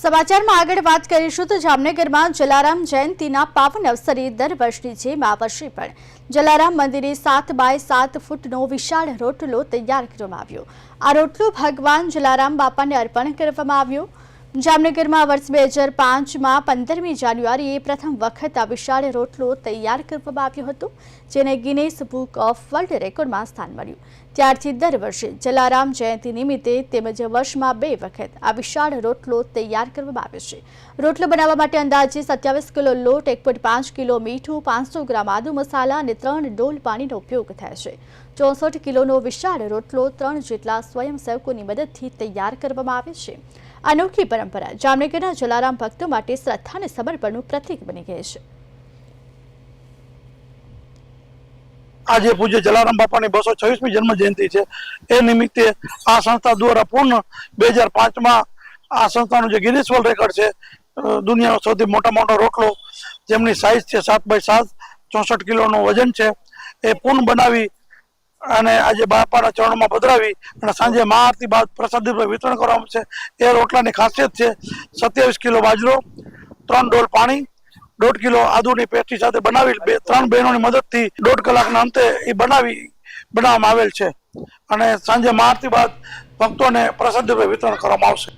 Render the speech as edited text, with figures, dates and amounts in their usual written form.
સમાચારમાં આગળ વાત કરીશું તો જામનગરમાં જલારામ જયંતીના પાવન અવસરે દર વર્ષની જેમ આ વર્ષે પણ જલારામ મંદિરે 7 બાય 7 ફૂટનો વિશાળ રોટલો તૈયાર કરવામાં આવ્યો। આ રોટલો ભગવાન જલારામ બાપાને અર્પણ કરવામાં આવ્યો। જામનગરમાં વર્ષ 2005માં 15મી જાન્યુઆરીએ પ્રથમ વખત આ વિશાળ રોટલો તૈયાર કરવામાં આવ્યો હતો, જેને ગિનેસ બુક ઓફ વર્લ્ડ રેકોર્ડમાં સ્થાન મળ્યું। ત્યારથી દર વર્ષે જલારામ જયંતિ નિમિત્તે તેમજ વર્ષમાં 2 વખત આ વિશાળ રોટલો તૈયાર કરવામાં આવે છે। રોટલો બનાવવા માટે અંદાજે 27 કિલો લોટ, 1.5 કિલો મીઠું, 500 ગ્રામ આદુ મસાલા અને 3 ડોલ પાણીનો ઉપયોગ થાય છે। 64 કિલોનો વિશાળ રોટલો 3 જેટલા સ્વયંસેવકોની મદદથી તૈયાર કરવામાં આવે છે। अनोखी परंपरा जामनगरना जलाराम भक्तों माटे श्रद्धा ने समर्पणनुं प्रतीक बनी गई है। आज पूज्य जलाराम बापा की 226मी जन्म जयंती है। ए निमित्ते आ संस्था द्वारा पूर्ण 2005 में आ संस्था जो गिनीस वर्ल्ड रेकॉर्ड है, दुनिया सौथी मोटा रोटलो जेमनी साइज है 7 बाय 7 64 किलो वजन है, ए पूर्ण बनावी અને આજે બાપાના ચરણોમાં પધરાવી અને સાંજે મહાઆરતી બાદ પ્રસાદ વિતરણ કરવામાં છે। એ રોટલાની ખાસિયત છે 27 કિલો બાજરો, 3 ડોલ પાણી, 1.5 કિલો આદુની પેસ્ટી સાથે બનાવી 3 બહેનોની મદદથી 1.5 કલાકના અંતે એ બનાવવામાં આવેલ છે અને સાંજે મહાઆરતી બાદ ભક્તોને પ્રસાદ વિતરણ કરવામાં આવશે।